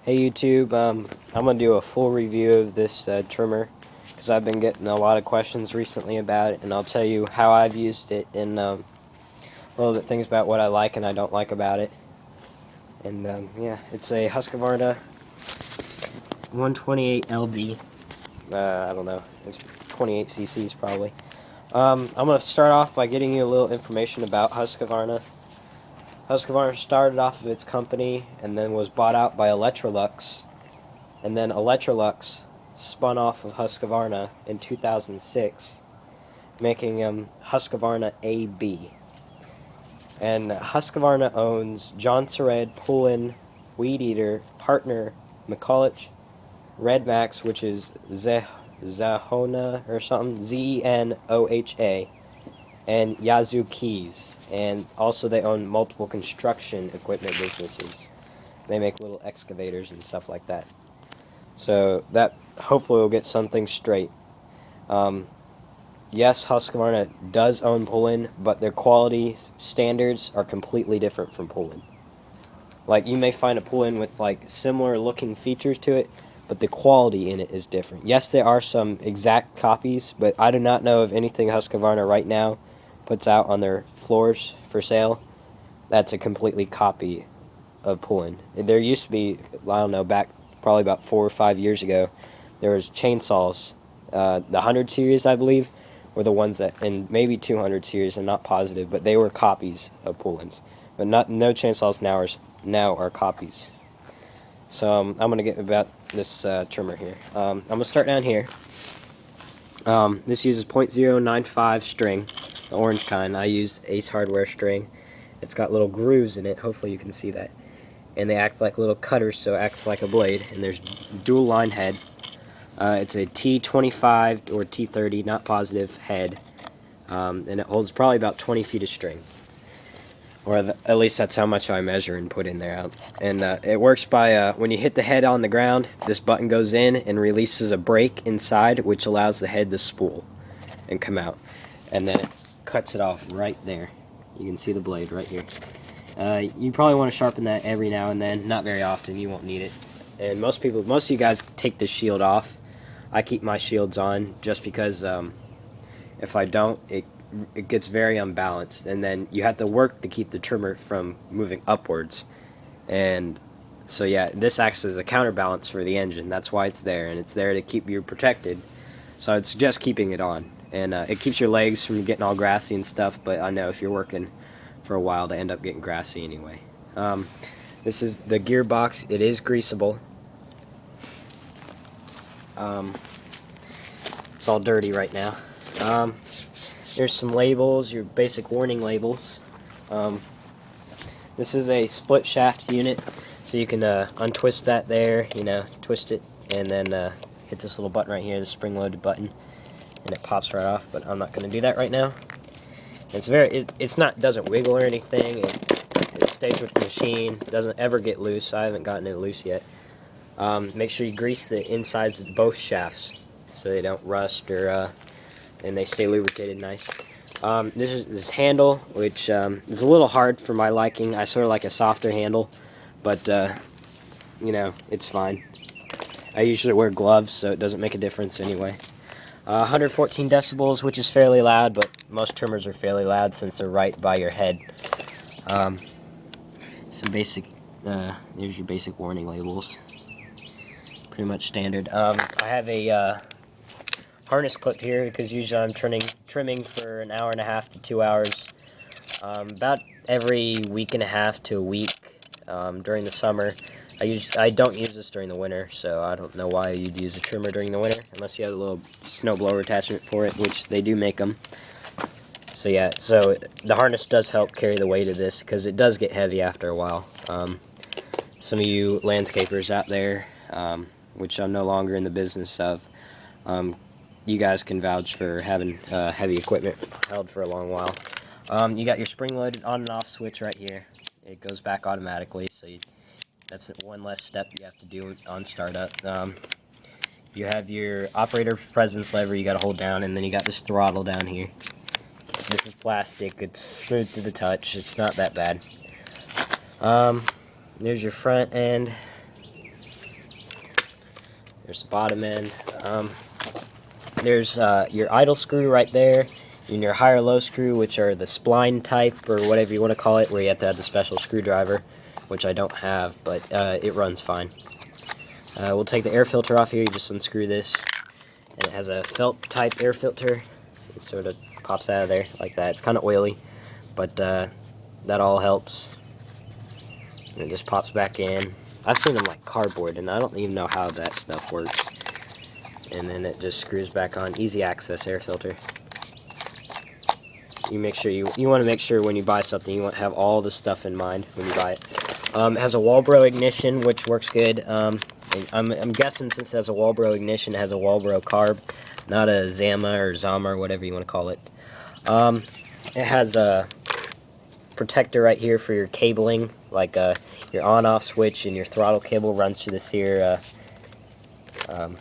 Hey YouTube, I'm going to do a full review of this trimmer because I've been getting a lot of questions recently about it, and I'll tell you how I've used it and a little bit things about what I like and I don't like about it. And yeah, it's a Husqvarna 128 LD. I don't know, it's 28 cc's probably. I'm going to start off by getting you a little information about Husqvarna. Husqvarna started off of its company and then was bought out by Electrolux. And then Electrolux spun off of Husqvarna in 2006, making Husqvarna AB. And Husqvarna owns John Sered, Pullen, Weed Eater, Partner, McCulloch, Red Max, which is Zehona or something, Zenoha, and Yazoo Keys. And also they own multiple construction equipment businesses. They make little excavators and stuff like that. So that hopefully will get something straight. Yes, Husqvarna does own Pullen, but their quality standards are completely different from Pullen. Like, you may find a Pullen with like similar looking features to it, but the quality in it is different. Yes, there are some exact copies, but I do not know of anything Husqvarna right now puts out on their floors for sale that's a completely copy of Pullen. There used to be, I don't know, back probably about 4 or 5 years ago, there was chainsaws. The 100 series, I believe, were the ones that, and maybe 200 series, I'm not positive, but they were copies of Pullens. But no chainsaws now are copies. So I'm going to get about this trimmer here. I'm going to start down here. This uses .095 string, the orange kind. I use Ace Hardware string. It's got little grooves in it, hopefully you can see that. And they act like little cutters, so act like a blade. And there's dual line head. It's a T25 or T30, not positive, head. And it holds probably about 20 feet of string. Or at least that's how much I measure and put in there. And it works by, when you hit the head on the ground, this button goes in and releases a brake inside, which allows the head to spool and come out. And then it cuts it off right there. You can see the blade right here. You probably want to sharpen that every now and then. Not very often. You won't need it. And most of you guys take the shield off. I keep my shields on just because if I don't, it gets very unbalanced, and then you have to work to keep the trimmer from moving upwards. And so yeah, this acts as a counterbalance for the engine. That's why it's there, and it's there to keep you protected. So I'd suggest keeping it on. And it keeps your legs from getting all grassy and stuff, but I know if you're working for a while, they end up getting grassy anyway. This is the gearbox. It is greasable. It's all dirty right now. There's some labels, your basic warning labels. This is a split shaft unit, so you can untwist that there, twist it, and then hit this little button right here, the spring-loaded button, and it pops right off. But I'm not going to do that right now. Doesn't wiggle or anything. It stays with the machine. It doesn't ever get loose. I haven't gotten it loose yet. Make sure you grease the insides of both shafts so they don't rust and they stay lubricated nice. This is this handle, which is a little hard for my liking. I sort of like a softer handle, but it's fine. I usually wear gloves, so it doesn't make a difference anyway. 114 decibels, which is fairly loud, but most trimmers are fairly loud since they're right by your head. Some basic, there's your basic warning labels. Pretty much standard. I have a harness clip here because usually I'm trimming for an hour and a half to 2 hours. About every week and a half to a week during the summer. I don't use this during the winter, so I don't know why you'd use a trimmer during the winter unless you had a little snowblower attachment for it, which they do make them. So yeah, so the harness does help carry the weight of this because it does get heavy after a while. Some of you landscapers out there, which I'm no longer in the business of, you guys can vouch for having heavy equipment held for a long while. You got your spring-loaded on and off switch right here. It goes back automatically, so that's one less step you have to do on startup. You have your operator presence lever you got to hold down, and then you got this throttle down here. This is plastic. It's smooth to the touch. It's not that bad. There's your front end. There's the bottom end. There's your idle screw right there, and your high or low screw, which are the spline type, or whatever you want to call it, where you have to have the special screwdriver, which I don't have, but it runs fine. We'll take the air filter off here. You just unscrew this, and it has a felt type air filter. It sort of pops out of there like that. It's kind of oily, but that all helps. And it just pops back in. I've seen them like cardboard, and I don't even know how that stuff works. And then it just screws back on. Easy access air filter. You make sure you want to make sure when you buy something you want to have all the stuff in mind when you buy it. It has a Walbro ignition, which works good. I'm guessing since it has a Walbro ignition, it has a Walbro carb, not a Zama or Zama or whatever you want to call it. It has a protector right here for your cabling, like your on-off switch, and your throttle cable runs through this here.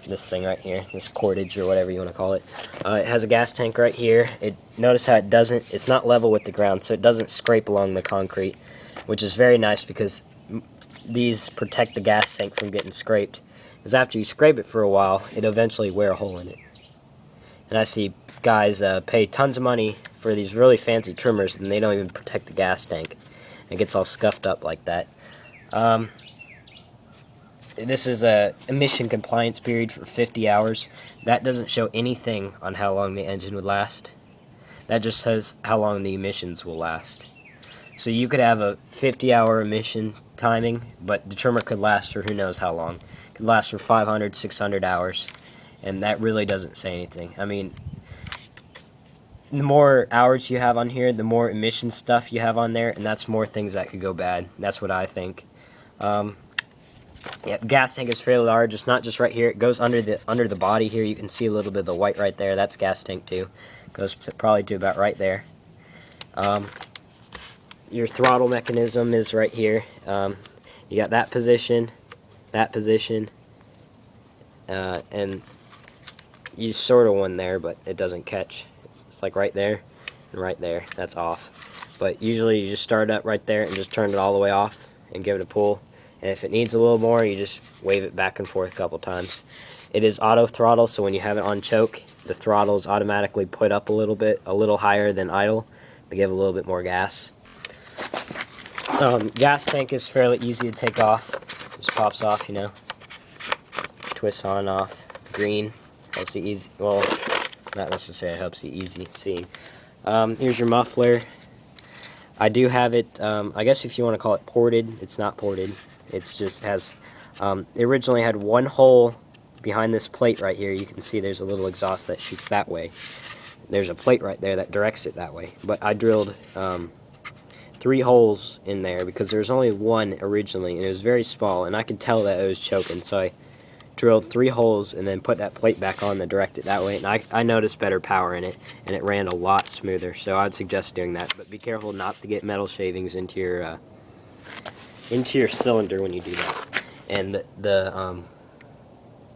This thing right here, this cordage or whatever you want to call it. It has a gas tank right here. Notice how it's not level with the ground, so it doesn't scrape along the concrete, which is very nice because these protect the gas tank from getting scraped. Because after you scrape it for a while, it'll eventually wear a hole in it. And I see guys pay tons of money for these really fancy trimmers, and they don't even protect the gas tank. It gets all scuffed up like that. This is a emission compliance period for 50 hours. That doesn't show anything on how long the engine would last. That just says how long the emissions will last. So you could have a 50-hour emission timing, but the trimmer could last for who knows how long. It could last for 500, 600 hours, and that really doesn't say anything. I mean, the more hours you have on here, the more emission stuff you have on there, and that's more things that could go bad. That's what I think. Yeah, gas tank is fairly large. It's not just right here. It goes under the body here. You can see a little bit of the white right there. That's gas tank too. Goes probably to about right there. Your throttle mechanism is right here. You got that position, and you sort of one there, but it doesn't catch. It's like right there and right there. That's off. But usually you just start it up right there and just turn it all the way off and give it a pull. And if it needs a little more, you just wave it back and forth a couple times. It is auto throttle, so when you have it on choke, the throttle is automatically put up a little higher than idle, to give a little bit more gas. Gas tank is fairly easy to take off. Just pops off, you know. Twists on and off. It's green. Helps you easy. Well, not necessarily helps you easy seeing. Here's your muffler. I do have it. I guess if you want to call it ported, it's not ported. It just has, it originally had one hole behind this plate right here. You can see there's a little exhaust that shoots that way. There's a plate right there that directs it that way. But I drilled 3 holes in there because there's only one originally, and it was very small, and I could tell that it was choking. So I drilled 3 holes and then put that plate back on to direct it that way. And I noticed better power in it, and it ran a lot smoother. So I'd suggest doing that. But be careful not to get metal shavings into your cylinder when you do that. And the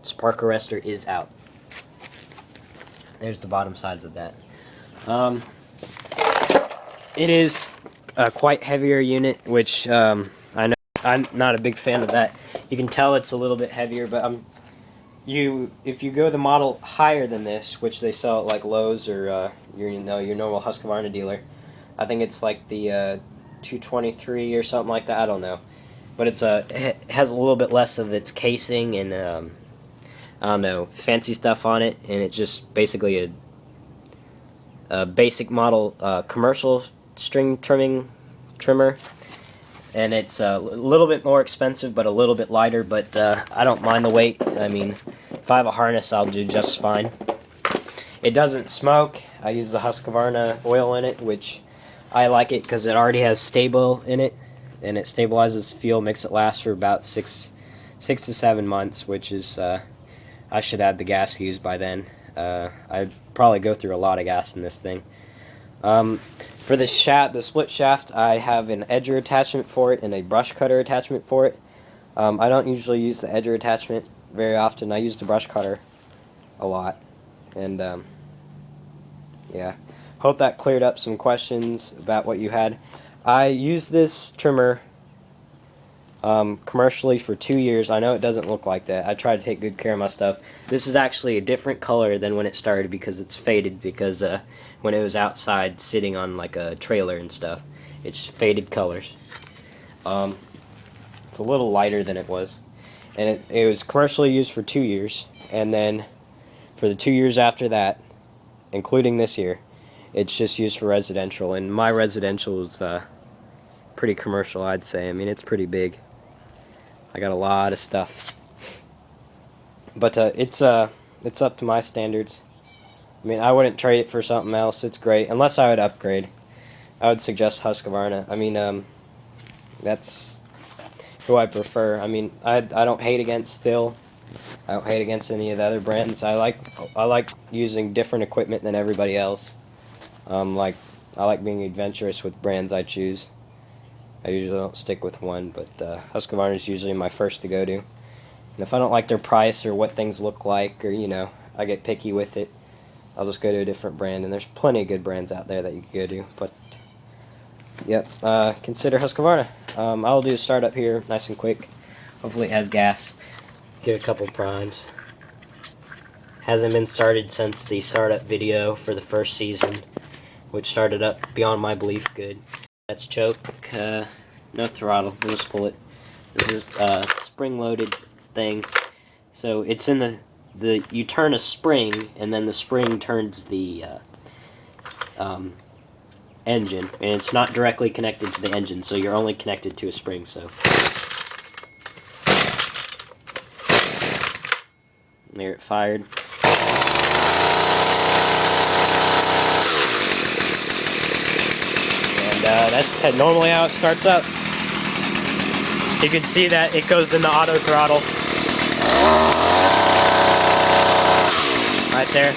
spark arrestor is out. There's the bottom sides of that. It is a quite heavier unit, which I know I'm not a big fan of that. You can tell it's a little bit heavier, but if you go the model higher than this, which they sell at like Lowe's or your normal Husqvarna dealer, I think it's like the 223 or something like that. I don't know, but it has a little bit less of its casing and I don't know, fancy stuff on it, and it's just basically a basic model commercial string trimmer, and it's a little bit more expensive but a little bit lighter, but I don't mind the weight. I mean, if I have a harness, I'll do just fine. It doesn't smoke. I use the Husqvarna oil in it, which I like it because it already has stable in it, and it stabilizes fuel, makes it last for about 6 to 7 months, which is I should add the gas used by then. I'd probably go through a lot of gas in this thing. For the split shaft, I have an edger attachment for it and a brush cutter attachment for it. I don't usually use the edger attachment very often. I use the brush cutter a lot. And yeah, hope that cleared up some questions about what you had. I use this trimmer commercially for 2 years. I know it doesn't look like that. I try to take good care of my stuff. This is actually a different color than when it started because it's faded, because when it was outside sitting on like a trailer and stuff, it's faded colors. It's a little lighter than it was. And it was commercially used for 2 years, and then for the 2 years after that, including this year, it's just used for residential. And my residential is pretty commercial, I'd say. I mean, it's pretty big. I got a lot of stuff, but it's up to my standards. I mean, I wouldn't trade it for something else. It's great, unless I would upgrade. I would suggest Husqvarna. I mean, that's who I prefer. I mean, I don't hate against Stihl. I don't hate against any of the other brands. I like using different equipment than everybody else. I like being adventurous with brands I choose. I usually don't stick with one, but Husqvarna is usually my first to go to. And if I don't like their price or what things look like, or I get picky with it, I'll just go to a different brand. And there's plenty of good brands out there that you can go to. But yep, consider Husqvarna. I'll do a startup here, nice and quick. Hopefully it has gas. Give it a couple primes. Hasn't been started since the startup video for the first season, which started up beyond my belief good. That's choke, no throttle, we'll just pull it. This is a spring-loaded thing, so it's in you turn a spring, and then the spring turns the engine, and it's not directly connected to the engine, so you're only connected to a spring. So there, it fired. That's normally how it starts up. You can see that it goes into auto throttle right there.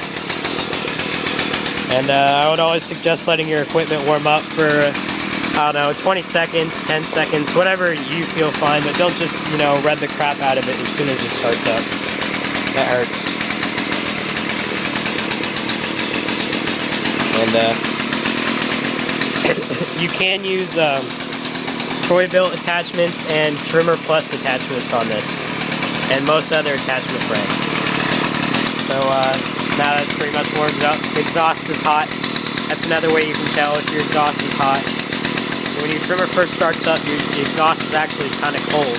And I would always suggest letting your equipment warm up for, I don't know, 20 seconds, 10 seconds, whatever you feel fine, but don't just, rev the crap out of it as soon as it starts up. That hurts. And you can use Troy-built attachments and Trimmer Plus attachments on this, and most other attachment brands. So now that's pretty much warmed up. Exhaust is hot. That's another way you can tell if your exhaust is hot. When your trimmer first starts up, your exhaust is actually kind of cold.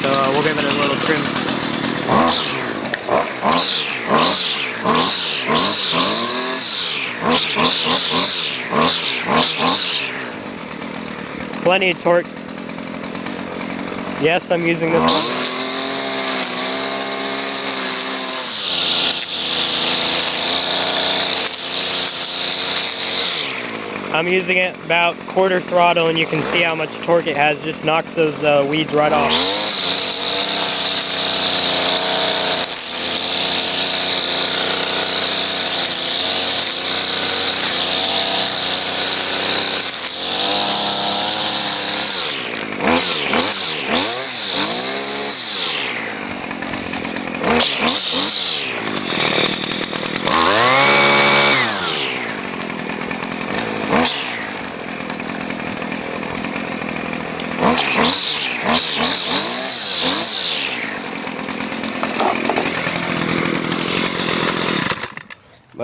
So we'll give it a little trim. Plenty of torque. Yes, I'm using this one. I'm using it about quarter throttle, and you can see how much torque it has. Just knocks those weeds right off.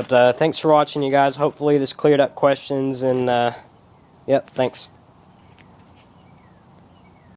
But thanks for watching, you guys. Hopefully this cleared up questions, and yep, thanks.